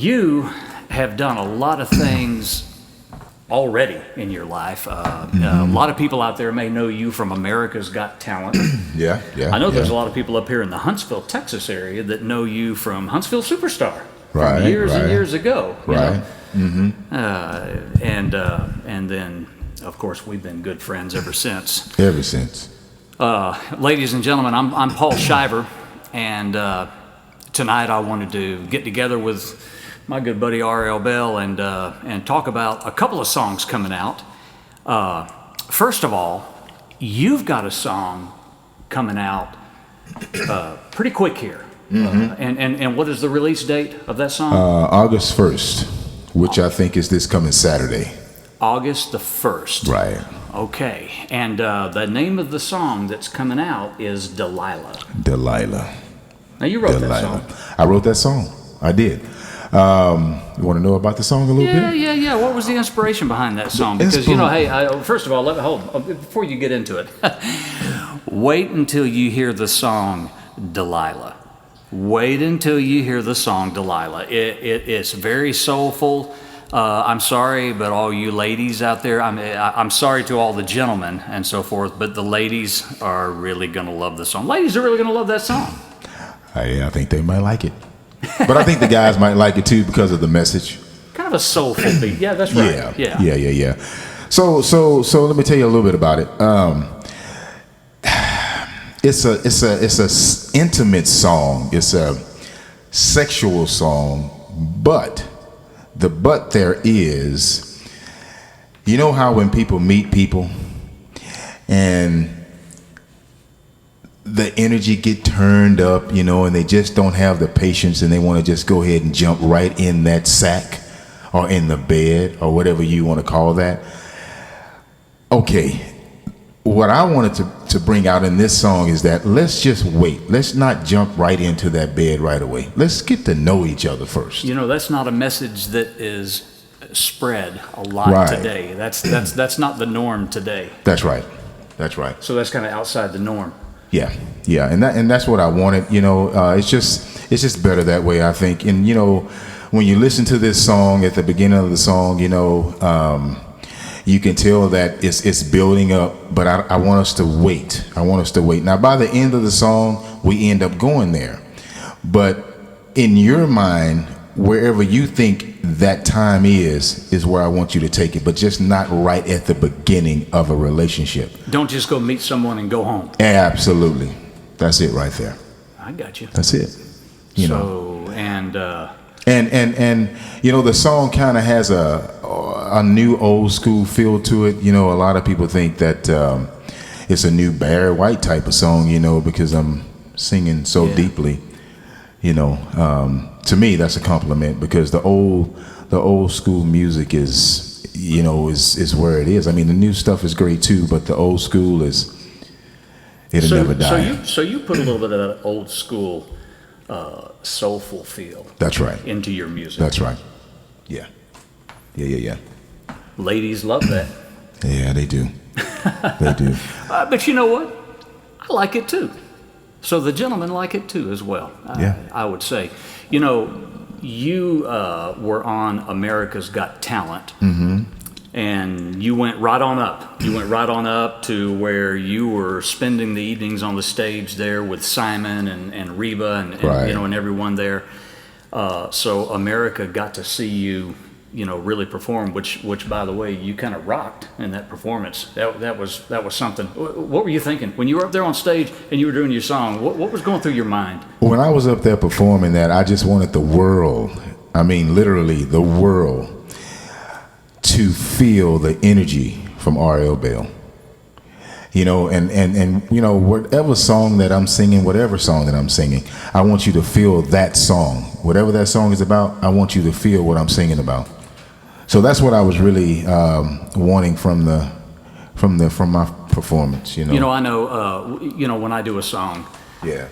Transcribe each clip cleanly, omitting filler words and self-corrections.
you have done a lot of things already in your life. A lot of people out there may know you from America's Got Talent. Yeah. I know there's a lot of people up here in the Huntsville, Texas area that know you from Huntsville Superstar from years and years ago. Right. And then, of course, we've been good friends ever since. Ladies and gentlemen, I'm Paul Shiver, and tonight I wanted to get together with my good buddy Aire Bell and talk about a couple of songs coming out. First of all, you've got a song coming out pretty quick here. And what is the release date of that song? August 1st, which I think is this coming Saturday. August the 1st. Right. Okay. And the name of the song that's coming out is Delilah. Now, you wrote that song. I wrote that song. I did. You want to know about the song a little bit? Yeah. What was the inspiration behind that song? Because, first of all, before you get into it, wait until you hear the song Delilah. Wait until you hear the song Delilah. It's very soulful. I'm sorry, but all you ladies out there, I'm sorry to all the gentlemen and so forth, but the ladies are really going to love the song. Ladies are really going to love that song. I think they might like it. But I think the guys might like it too because of the message. Kind of a soulful beat. Yeah, that's right. Yeah. So let me tell you a little bit about it. It's a intimate song. It's a sexual song, but there is, you know how when people meet people and the energy get turned up, and they just don't have the patience and they want to just go ahead and jump right in that sack or in the bed or whatever you want to call that. Okay. What I wanted to bring out in this song is that let's just wait. Let's not jump right into that bed right away. Let's get to know each other first. That's not a message that is spread a lot today. That's not the norm today. That's right. So that's kind of outside the norm. Yeah, and that's what I wanted. It's just better that way, I think. And when you listen to this song at the beginning of the song, you can tell that it's building up. But I want us to wait. Now, by the end of the song, we end up going there. But in your mind, wherever you think that time is where I want you to take it, but just not right at the beginning of a relationship. Don't just go meet someone and go home. Absolutely. That's it right there. I got you. That's it. And the song kind of has a new old school feel to it. A lot of people think that it's a new Barry White type of song, because I'm singing so deeply. To me, that's a compliment because the old school music is where it is. I mean, the new stuff is great too, but the old school it'll never die. So you put a little bit of that old school soulful feel. That's right. Into your music. That's right. Yeah. Ladies love that. Yeah, they do. They do. But you know what? I like it too. So the gentlemen like it too as well. I would say. You were on America's Got Talent, and you went right on up. You went right on up to where you were spending the evenings on the stage there with Simon and Reba and everyone there. So America got to see you, really perform, which by the way, you kind of rocked in that performance. That was something. What were you thinking when you were up there on stage and you were doing your song? What was going through your mind? When I was up there performing that, I just wanted the world, literally the world, to feel the energy from RL Bell. Whatever song that I'm singing, I want you to feel that song. Whatever that song is about, I want you to feel what I'm singing about. So that's what I was really wanting from my performance. I know. When I do a song. Yeah.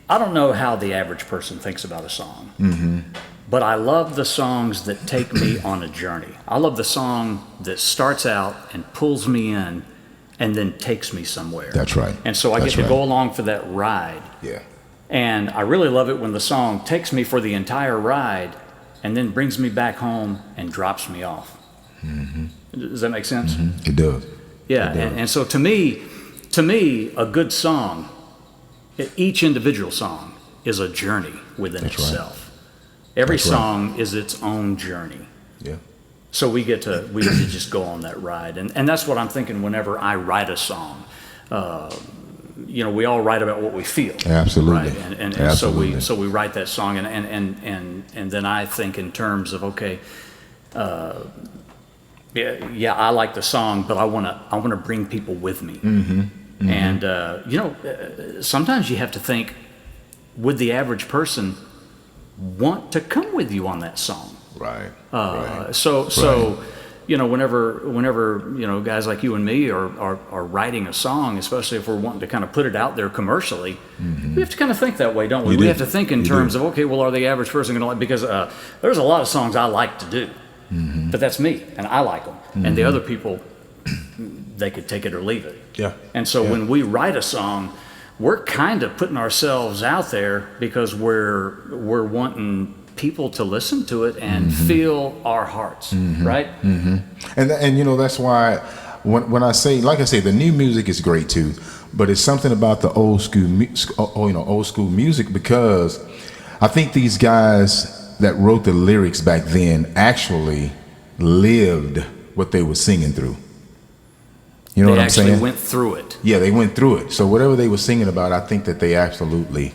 I don't know how the average person thinks about a song. But I love the songs that take me on a journey. I love the song that starts out and pulls me in and then takes me somewhere. That's right. And so I get to go along for that ride. Yeah. And I really love it when the song takes me for the entire ride and then brings me back home and drops me off. Mm-hmm. Does that make sense? Mm-hmm. It does. Yeah, it does. And so to me, a good song, each individual song is a journey within itself. Right. Every song is its own journey. Yeah. So we get to just go on that ride, and that's what I'm thinking whenever I write a song. We all write about what we feel. Absolutely. Right? And Absolutely. so we write that song, and then I think in terms of I like the song, but I want to bring people with me. Mm-hmm. Mm-hmm. And sometimes you have to think, would the average person want to come with you on that song? Right. So whenever guys like you and me are writing a song, especially if we're wanting to kind of put it out there commercially, mm-hmm. we have to kind of think that way, don't we? We have to think in terms of, okay, well, are the average person going to like, because there's a lot of songs I like to do, mm-hmm. but that's me, and I like them. Mm-hmm. And the other people, they could take it or leave it. Yeah. And so when we write a song, we're kind of putting ourselves out there because we're wanting people to listen to it and mm-hmm. feel our hearts, mm-hmm. right? Mm-hmm. And that's why when I say, like I say, the new music is great too, but it's something about the old school music, because I think these guys that wrote the lyrics back then actually lived what they were singing through. You know what I'm saying? They actually went through it. Yeah, they went through it. So whatever they were singing about, I think that they absolutely,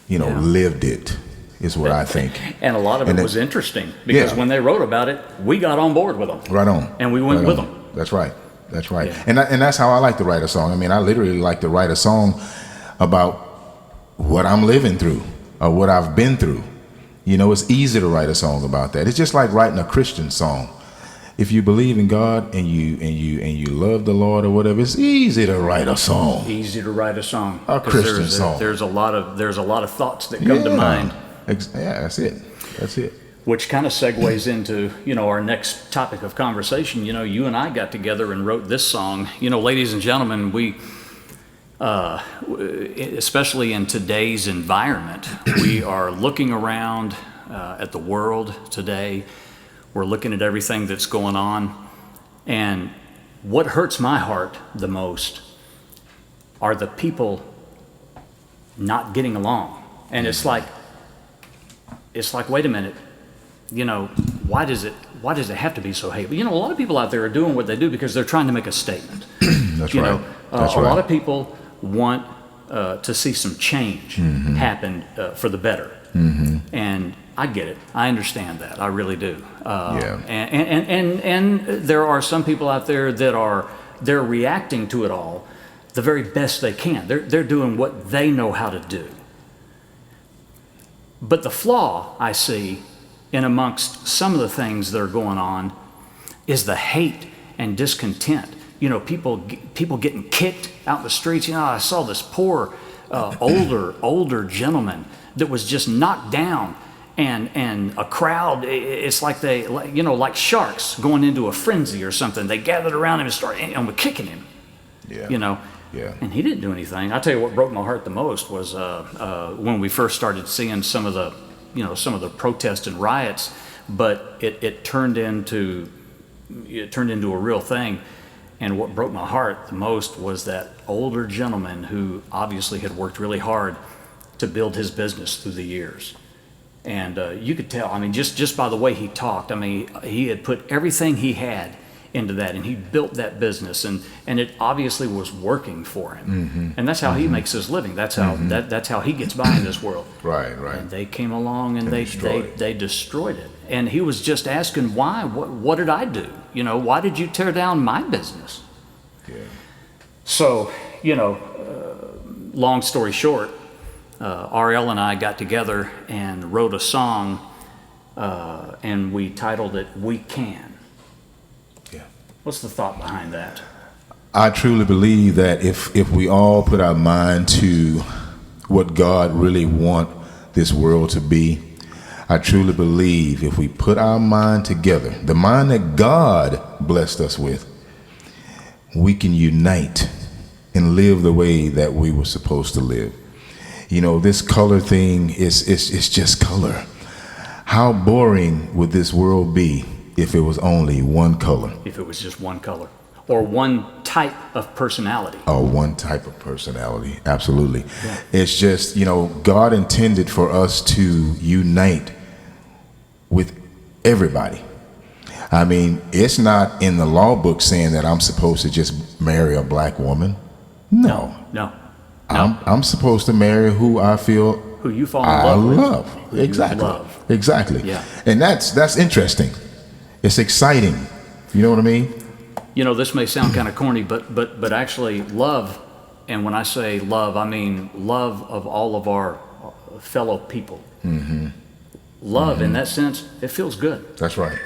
lived it, is what I think. And a lot of it was interesting, because when they wrote about it, we got on board with them. Right on. And we went with them. That's right. That's right. Yeah. And that's how I like to write a song. I mean, I literally like to write a song about what I'm living through or what I've been through. It's easy to write a song about that. It's just like writing a Christian song. If you believe in God and you love the Lord or whatever, it's easy to write a song. Easy to write a song. A Christian song. There's a lot of thoughts that come to mind. Yeah, that's it. That's it. Which kind of segues into our next topic of conversation. You and I got together and wrote this song. Ladies and gentlemen, we, especially in today's environment, we are looking around at the world today. We're looking at everything that's going on. And what hurts my heart the most are the people not getting along. And it's like, wait a minute, why does it have to be so hateful? A lot of people out there are doing what they do because they're trying to make a statement. That's right. A lot of people want to see some change mm-hmm. happen for the better. Mm-hmm. And I get it. I understand that. I really do. And there are some people out there that they're reacting to it all the very best they can. They're doing what they know how to do. But the flaw I see in amongst some of the things that are going on is the hate and discontent. People getting kicked out in the streets. I saw this poor older gentleman that was just knocked down. And a crowd, it's like like sharks going into a frenzy or something. They gathered around him and started and were kicking him. Yeah. Yeah. And he didn't do anything. I'll tell you what broke my heart the most was when we first started seeing some of the protests and riots, but it turned into a real thing. And what broke my heart the most was that older gentleman who obviously had worked really hard to build his business through the years. And you could tell, just by the way he talked, he had put everything he had into that, and he built that business, and it obviously was working for him. Mm-hmm. And that's how mm-hmm. he makes his living. That's how mm-hmm. that's how he gets by in this world. Right. And they came along and they destroyed it. And he was just asking, why? What did I do? Why did you tear down my business? Yeah. So, long story short, RL and I got together and wrote a song, and we titled it "We Can." Yeah. What's the thought behind that? I truly believe that if we all put our mind to what God really want this world to be, I truly believe if we put our mind together, the mind that God blessed us with, we can unite and live the way that we were supposed to live. this color thing is just color. How boring would this world be if it was only one color? If it was just one color. Or one type of personality. Oh, one type of personality. Absolutely. Yeah. It's just, God intended for us to unite with everybody. I mean, it's not in the law book saying that I'm supposed to just marry a black woman. No. I'm supposed to marry who I feel who you fall in love with. Exactly. Yeah. And that's interesting. It's exciting. You know what I mean? This may sound kind of corny, but actually love, and when I say love, I mean love of all of our fellow people. Mm-hmm. Love, in that sense, it feels good. That's right.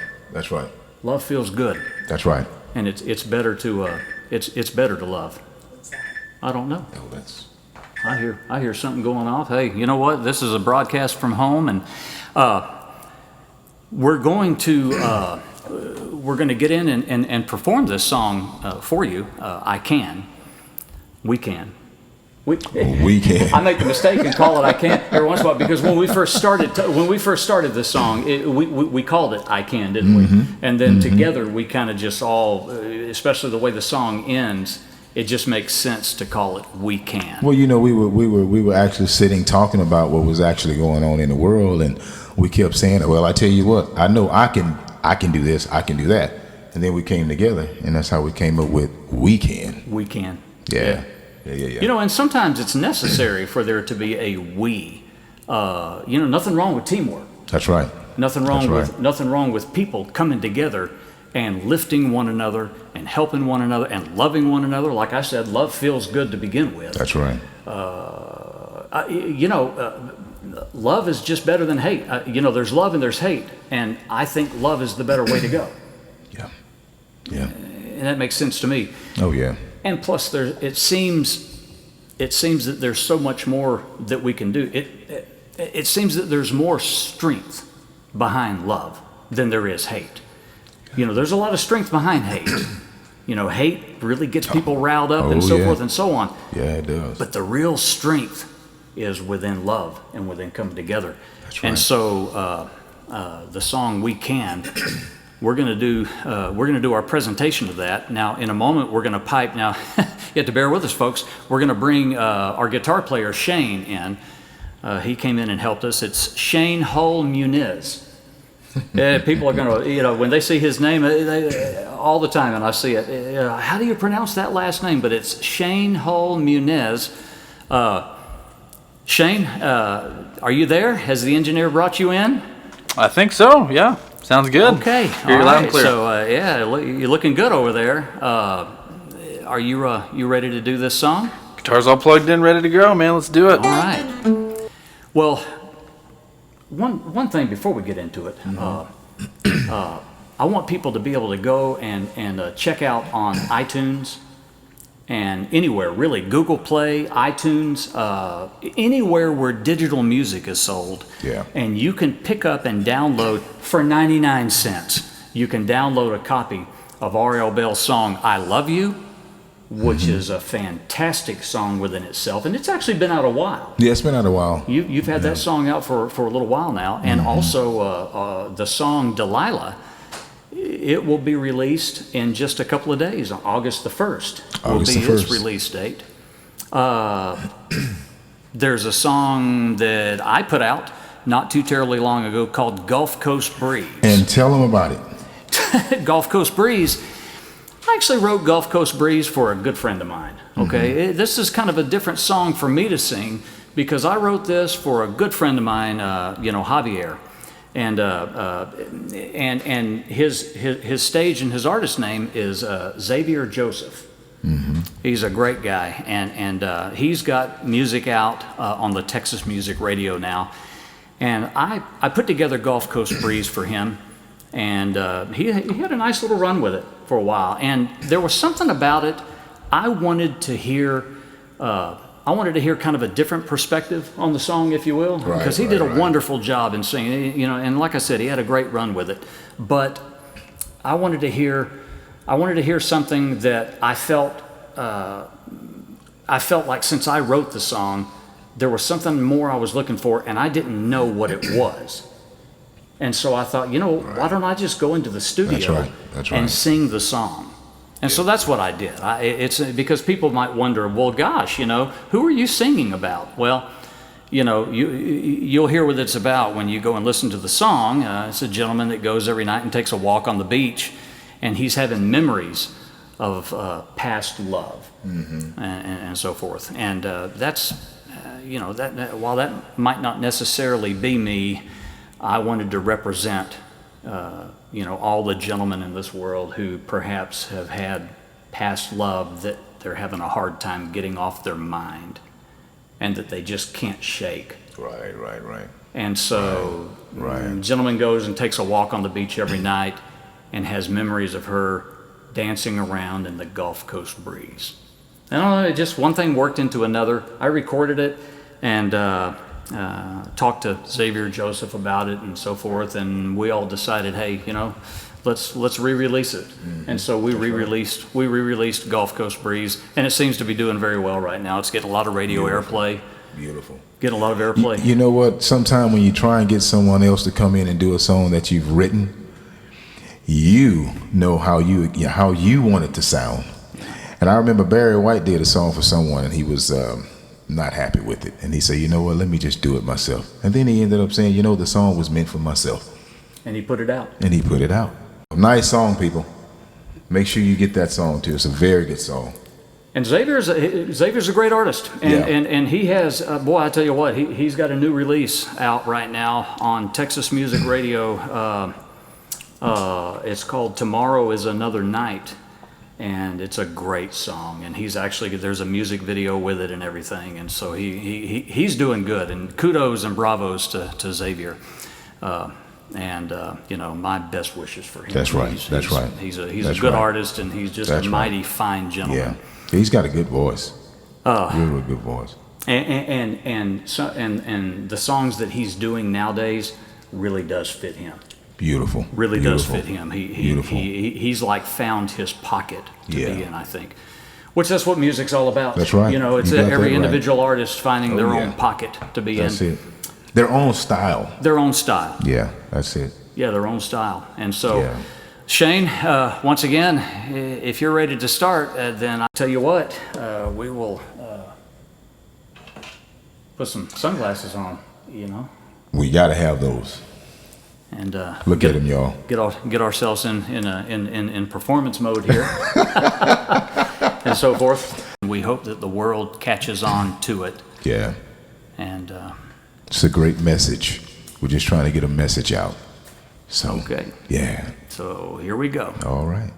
Love feels good. That's right. And it's better to it's better to love. I don't know. I hear something going off. Hey, you know what? This is a broadcast from home, and we're going to get in and perform this song for you. We can. I make the mistake and call it "I Can" every once in a while, because when we first started this song, we called it "I Can," didn't we? And then together we kind of just all, especially the way the song ends, it just makes sense to call it "We Can." Well, we were actually sitting talking about what was actually going on in the world, and we kept saying, "Well, I tell you what, I know I can do this, I can do that," and then we came together, and that's how we came up with "We Can." We can. Yeah. And sometimes it's necessary for there to be a we. Nothing wrong with teamwork. That's right. Nothing wrong with people coming together and lifting one another and helping one another and loving one another. Like I said, love feels good to begin with. That's right. Love is just better than hate. There's love and there's hate, and I think love is the better way to go. Yeah. And that makes sense to me. Oh yeah. And plus, it seems that there's so much more that we can do. It seems that there's more strength behind love than there is hate. There's a lot of strength behind hate. Hate really gets people riled up and so forth and so on. Yeah, it does. But the real strength is within love and within coming together. That's right. And so the song "We Can." We're going to do our presentation of that. Now, in a moment, we're going to pipe. Now, you have to bear with us, folks. We're going to bring our guitar player, Shane, in. He came in and helped us. It's Shane Hull-Muniz. People are going to, when they see his name, all the time, and I see it, how do you pronounce that last name? But it's Shane Hull-Muniz. Shane, are you there? Has the engineer brought you in? I think so, yeah. Sounds good. Okay. Hear you loud and clear. So, you're looking good over there. Are you ready to do this song? Guitar's all plugged in, ready to go, man. Let's do it. All right. Well, one thing before we get into it, I want people to be able to go and check out on iTunes and anywhere, really, Google Play, iTunes, anywhere where digital music is sold. Yeah. And you can pick up and download for 99 cents. You can download a copy of RL Bell's song "I Love You," which is a fantastic song within itself, and it's actually been out a while. Yeah, it's been out a while. You've had that song out for a little while now, and also the song "Delilah." It will be released in just a couple of days. On August the 1st will be its release date. There's a song that I put out not too terribly long ago called "Gulf Coast Breeze." And tell them about it. Gulf Coast Breeze. I actually wrote Gulf Coast Breeze for a good friend of mine. Okay, this is kind of a different song for me to sing because I wrote this for a good friend of mine, Javier. And his stage and his artist name is Xavier Joseph. He's a great guy, and he's got music out on the Texas Music Radio now. And I put together Gulf Coast Breeze for him, and he had a nice little run with it for a while. And there was something about it I wanted to hear. I wanted to hear kind of a different perspective on the song, if you will, because he did a wonderful job in singing. And like I said, he had a great run with it. But I wanted to hear something that I felt like since I wrote the song, there was something more I was looking for, and I didn't know what it was. And so I thought, why don't I just go into the studio and sing the song? And so that's what I did. It's because people might wonder, well, gosh, who are you singing about? Well, you'll hear what it's about when you go and listen to the song. It's a gentleman that goes every night and takes a walk on the beach, and he's having memories of past love and so forth. And that's, while that might not necessarily be me, I wanted to represent, all the gentlemen in this world who perhaps have had past love that they're having a hard time getting off their mind and that they just can't shake. Right. And so, the gentleman goes and takes a walk on the beach every night and has memories of her dancing around in the Gulf Coast breeze. And just one thing worked into another. I recorded it and talked to Xavier Joseph about it and so forth, and we all decided, hey, let's re-release it. And so we re-released Gulf Coast Breeze, and it seems to be doing very well right now. It's getting a lot of radio airplay. Beautiful. Getting a lot of airplay. You know what? Sometime when you try and get someone else to come in and do a song that you've written, you know how you want it to sound. And I remember Barry White did a song for someone, and he was not happy with it. And he said, you know what, let me just do it myself. And then he ended up saying, the song was meant for myself. And he put it out. Nice song, people. Make sure you get that song too. It's a very good song. And Xavier's a great artist. And he has, I tell you what, he's got a new release out right now on Texas Music Radio. It's called Tomorrow is Another Night. And it's a great song, and there's a music video with it and everything, and so he's doing good, and kudos and bravos to Xavier, and my best wishes for him. That's right. He's a good artist, and he's just a mighty fine gentleman. Yeah, he's got a good voice. Really good voice. And the songs that he's doing nowadays really does fit him. Beautiful. Really does fit him. He's like found his pocket to be in, I think. Which that's what music's all about. That's right. It's every individual artist finding their own pocket to be in. That's it. Their own style. Yeah, that's it. Yeah, their own style. And so, Shane, once again, if you're ready to start, then I'll tell you what, we will put some sunglasses on, We got to have those. And look at him, y'all. Get ourselves in performance mode here, and so forth. We hope that the world catches on to it. Yeah. And it's a great message. We're just trying to get a message out. So. Okay. Yeah. So here we go. All right.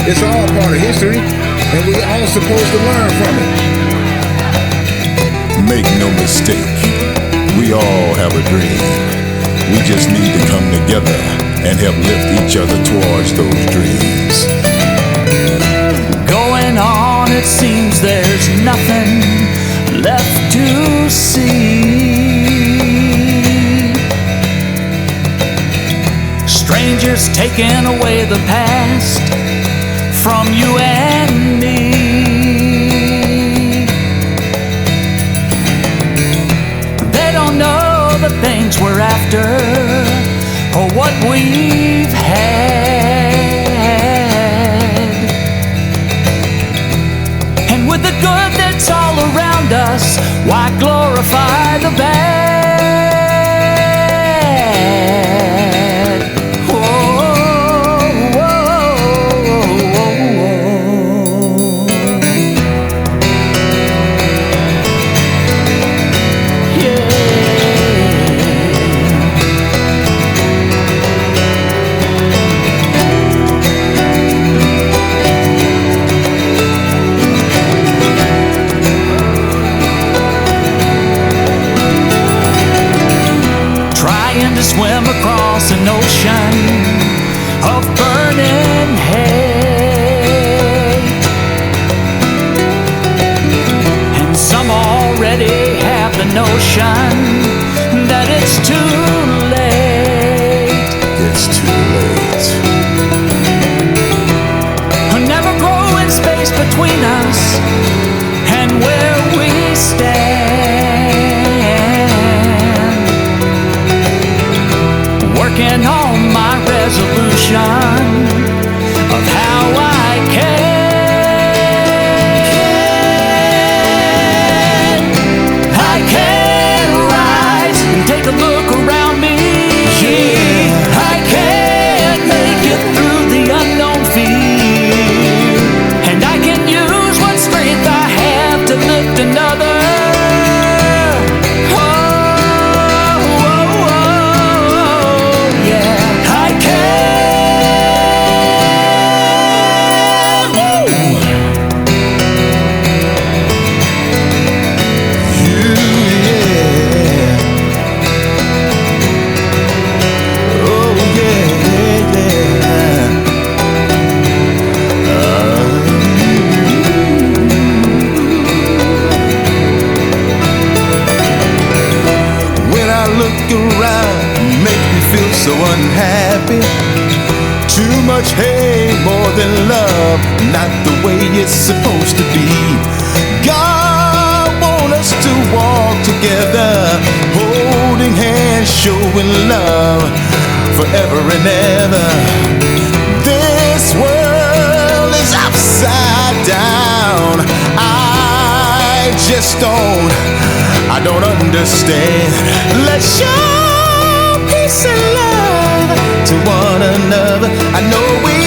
It's all part of history, and we're all supposed to learn from it. Make no mistake, we all have a dream. We just need to come together and help lift each other towards those dreams. Going on, it seems there's nothing left to see. Strangers taking away the past from you and me. They don't know the things we're after or what we've had. And with the good that's all around us, why glorify the bad? Yeah. trying to swim across an ocean of burning hate. And some already have the notion that it's too late. It's too late. Never growing space between us and where we stand. Working on my resolution of how I can rise and take a look around me. I can make it through the unknown fear, and I can use what strength I have to lift another. Yeah, I can. Oh yeah, yeah. When I look around, you make me feel so unhappy. Too much hate, more than love, not the way it's supposed to be. God wants us to walk together, holding hands, showing love forever and ever. This world is upside down. I don't understand. Let's show peace and love to one another. I know we